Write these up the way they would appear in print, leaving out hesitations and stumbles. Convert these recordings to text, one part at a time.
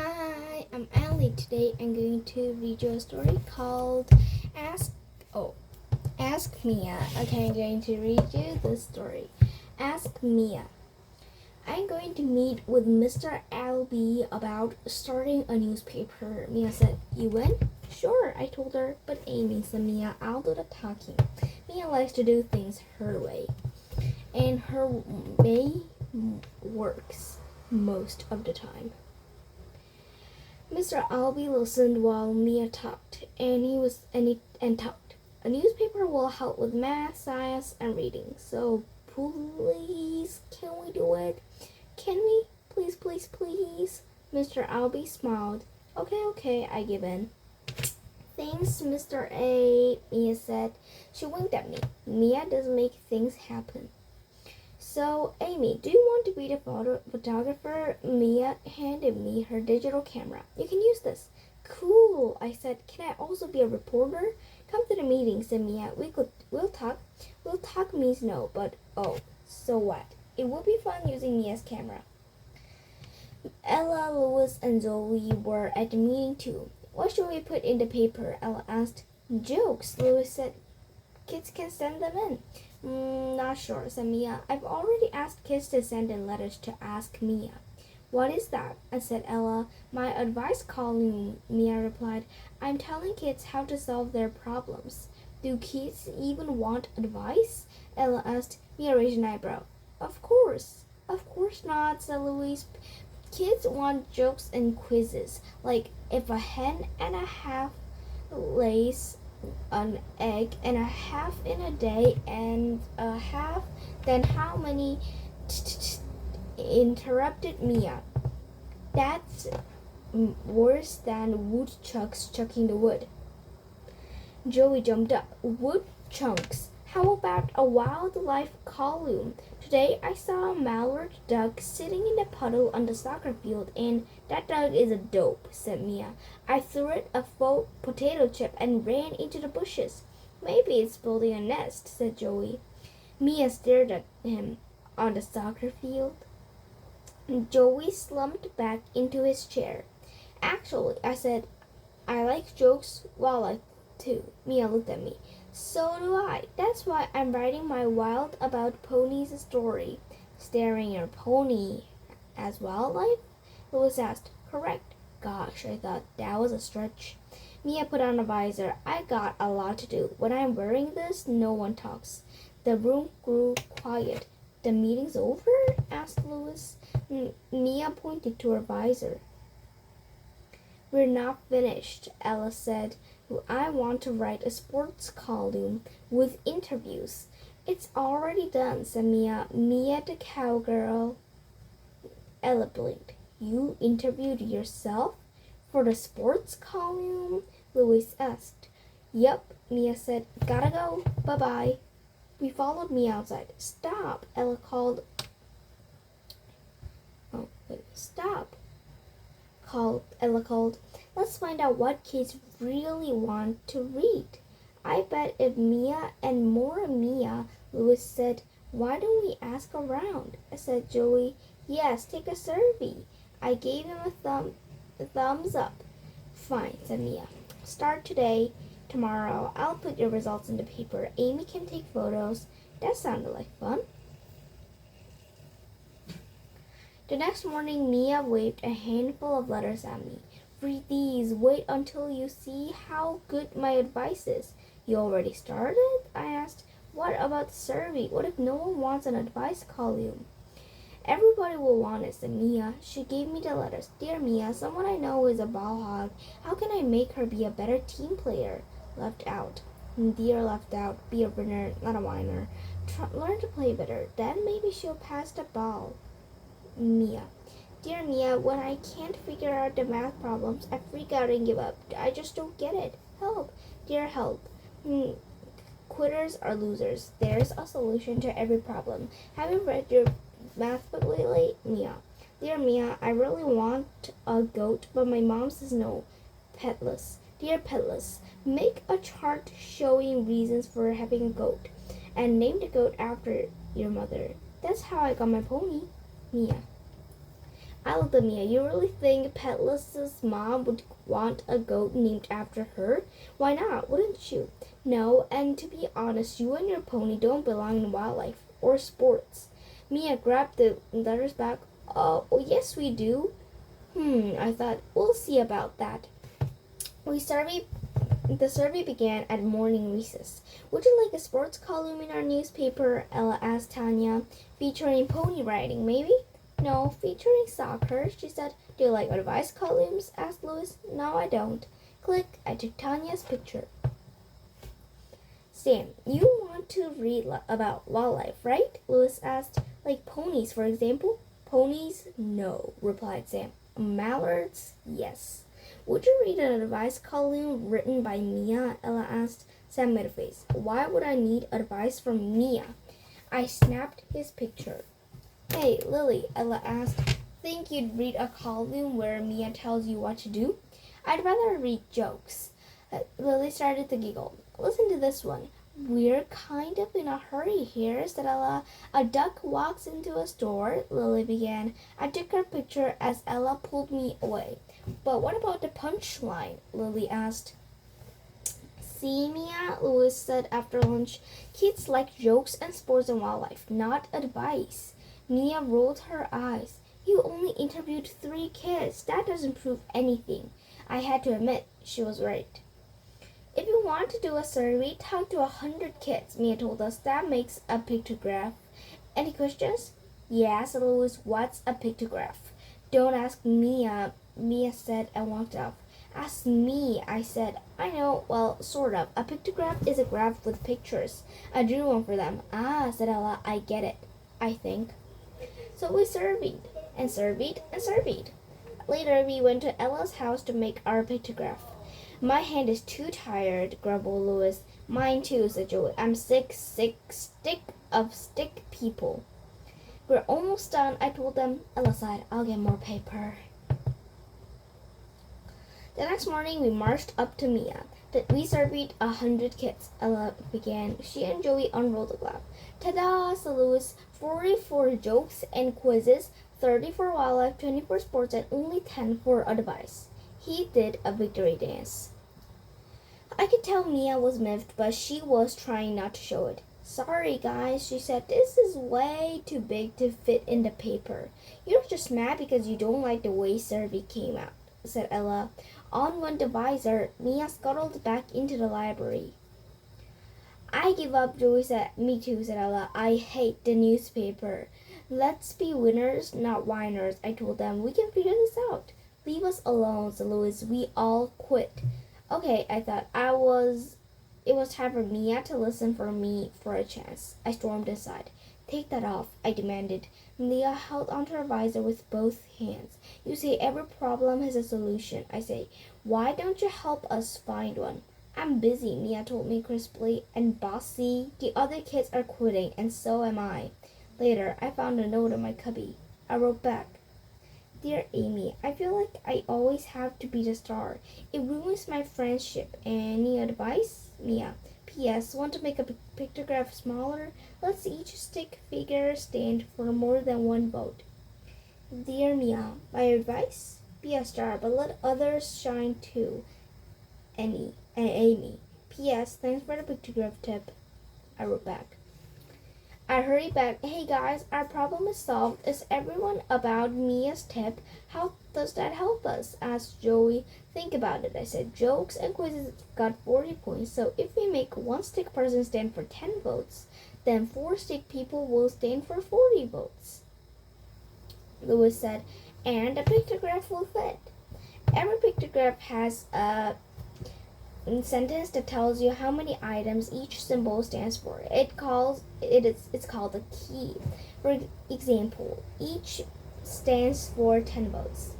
Hi, I'm Elly. Today I'm going to read you a story called Ask Ask Mia. Okay, I'm going to read you the story. Ask Mia. I'm going to meet with Mr. Albee about starting a newspaper. Mia said, "You in?" "Sure," I told her. "But Amy," said Mia, "I'll do the talking." Mia likes to do things her way. And her way works most of the time. Mr. Albee listened while Mia talked, and talked. "A newspaper will help with math, science, and reading. So please, can we do it? Can we? Please, please, please." Mr. Albee smiled. Okay, I give in." "Thanks, Mr. A," Mia said. She winked at me. Mia does make things happen. "So, Amy, do you want to be the photographer?" Mia handed me her digital camera. "You can use this." "Cool," I said. "Can I also be a reporter?" "Come to the meeting," said Mia. We'll talk." "We'll talk" means no, but oh, so what? It will be fun using Mia's camera. Ella, Louis, and Zoe were at the meeting too. "What should we put in the paper?" Ella asked. "Jokes," Louis said. "Kids can send them in." Not sure," said Mia. "I've already asked kids to send in letters to Ask Mia." "What is that?" said Ella. "My advice column," Mia replied. "I'm telling kids how to solve their problems." "Do kids even want advice?" Ella asked. Mia raised an eyebrow. Of course not," said Louise. "Kids want jokes and quizzes, like if a hen and a half lays an egg and a half in a day and a half, then how many?" Interrupted Mia. "That's worse than woodchucks chucking the wood." Joey jumped up. "Woodchucks? How about a wildlife column? Today I saw a mallard duck sitting in a puddle on the soccer field, and that duck is a dope," said Mia. "I threw it a potato chip and ran into the bushes." "Maybe it's building a nest," said Joey. Mia stared at him. "On the soccer field?" Joey slumped back into his chair. "Actually," I said, "I like jokes wildlife too." Mia looked at me. "So do I. That's why I'm writing my Wild About Ponies story." "Staring at a pony as wildlife?" Louis asked. "Correct." Gosh, I thought that was a stretch. Mia put on a visor. "I got a lot to do. When I'm wearing this, no one talks." The room grew quiet. "The meeting's over?" asked Louis. Mia pointed to her visor. "We're not finished," Ella said. "I want to write a sports column with interviews." "It's already done," said Mia. "Mia the cowgirl." Ella blinked. "You interviewed yourself for the sports column?" Louis asked. "Yup," Mia said. "Gotta go. Bye-bye." We followed Mia outside. "Stop," Ella called. "Stop," Ella called. "Let's find out what kids really want to read." "I bet if Mia and more Mia," Louis said. "Why don't we ask around?" said Joey. "Yes, take a survey." I gave him a thumbs up. "Fine," said Mia. "Start today. Tomorrow I'll put your results in the paper. Amy can take photos." That sounded like fun. The next morning, Mia waved a handful of letters at me. "Read these. Wait until you see how good my advice is." "You already started?" I asked. "What about the survey? What if no one wants an advice column?" "Everybody will want it," said Mia. She gave me the letters. "Dear Mia, someone I know is a ball hog. How can I make her be a better team player?" Left out. Dear left out. Be a winner, not a whiner. Learn to play better. Then maybe she'll pass the ball. Mia. "Dear Mia, when I can't figure out the math problems, I freak out and give up. I just don't get it. Help. Dear help. Quitters are losers. There's a solution to every problem. Have you read your math book lately?" Mia. "Dear Mia, I really want a goat, but my mom says no. Petless. Dear Petless, make a chart showing reasons for having a goat, and name the goat after your mother." That's how I got my pony. Mia. I looked at Mia. You really think Petless's mom would want a goat named after her? Why not? Wouldn't you? No, and to be honest, you and your pony don't belong in wildlife or sports. Mia grabbed the letter's back. Oh, yes we do. I thought, we'll see about that. The survey began at morning recess. Would you like a sports column in our newspaper? Ella asked Tanya. Featuring pony riding, maybe? No, featuring soccer, she said. Do you like advice columns? Asked Louis. No, I don't. Click. I took Tanya's picture. Sam, you want to read about wildlife, right? Louis asked. Like ponies, for example? Ponies? No, replied Sam. Mallards? Yes. Would you read an advice column written by Mia? Ella asked. Sam made a face. Why would I need advice from Mia? I snapped his picture. Hey, Lily, Ella asked. Think you'd read a column where Mia tells you what to do? I'd rather read jokes. Lily started to giggle. Listen to this one. We're kind of in a hurry here, said Ella. A duck walks into a store, Lily began. I took her picture as Ella pulled me away. But what about the punchline? Lily asked. See, Mia, Louis said after lunch. Kids like jokes and sports and wildlife, not advice. Mia rolled her eyes. You only interviewed 3 kids. That doesn't prove anything. I had to admit, she was right. If you want to do a survey, talk to 100 kids, Mia told us. That makes a pictograph. Any questions? Yes, Louis, what's a pictograph? Don't ask Mia, Mia said and walked off. Ask me, I said. I know, well, sort of. A pictograph is a graph with pictures. I drew one for them. Ah, said Ella, I get it, I think. So we surveyed, and surveyed, and surveyed. Later, we went to Ella's house to make our pictograph. My hand is too tired, grumbled Louis. Mine too, said Joey. I'm sick of stick people. We're almost done, I told them. Ella sighed. I'll get more paper. The next morning, we marched up to Mia. We surveyed 100 kids. Ella began. She and Joey unrolled the graph. Ta-da, said Louis. 40 for jokes and quizzes, 30 for wildlife, 20 for sports, and only 10 for advice. He did a victory dance. I could tell Mia was miffed, but she was trying not to show it. Sorry, guys, she said. This is way too big to fit in the paper. You're just mad because you don't like the way survey came out, said Ella. On went the visor. Mia scuttled back into the library. I give up, Joey said. Me too, said Ella. I hate the newspaper. Let's be winners, not whiners, I told them. We can figure this out. Leave us alone, said Louis. We all quit. Okay, I thought. It was time for Mia to listen for me for a chance. I stormed inside. Take that off, I demanded. Mia held onto her visor with both hands. You say every problem has a solution, I say. Why don't you help us find one? I'm busy, Mia told me crisply. And bossy, the other kids are quitting, and so am I. Later, I found a note in my cubby. I wrote back. Dear Amy, I feel like I always have to be the star. It ruins my friendship. Any advice? Mia. P.S. Want to make a pictograph smaller? Let's each stick figure stand for more than one vote. Dear Mia, my advice? Be a star, but let others shine too. Amy. P.S. Thanks for the pictograph tip. I wrote back. I hurried back. Hey guys, our problem is solved. Is everyone about Mia's tip? How does that help us? Asked Joey. Think about it, I said. Jokes and quizzes got 40 points, so if we make one stick person stand for 10 votes, then 4 stick people will stand for 40 votes. Louis said, and a pictograph will fit. Every pictograph has a sentence that tells you how many items each symbol stands for. It's called a key. For example, each stands for 10 votes.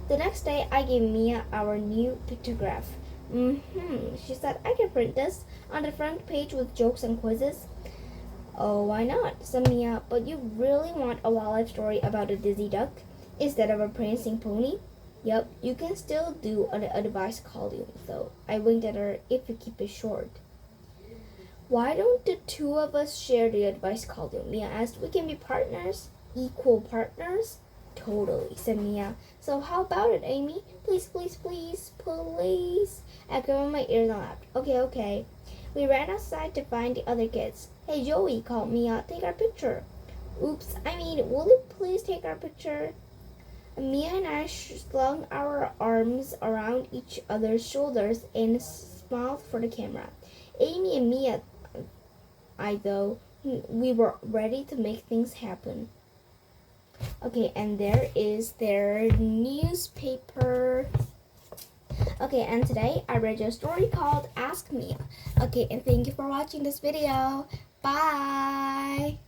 The next day, I gave Mia our new pictograph. She said, I can print this on the front page with jokes and quizzes. Oh, why not? Said Mia. But you really want a wildlife story about a dizzy duck instead of a prancing pony? Yep, you can still do an advice column, though. I winked at her, if you keep it short. Why don't the 2 of us share the advice column? Mia asked. We can be partners, equal partners. Totally, said Mia. So how about it, Amy? Please, please, please, please. I covered my ears and laughed. Okay, okay. We ran outside to find the other kids. Hey, Joey, called Mia. Take our picture. Oops, will you please take our picture? Mia and I slung our arms around each other's shoulders and smiled for the camera. Amy and Mia, though, we were ready to make things happen. Okay, and there is their newspaper. Okay, and today I read you a story called Ask Mia. Okay, and thank you for watching this video. Bye!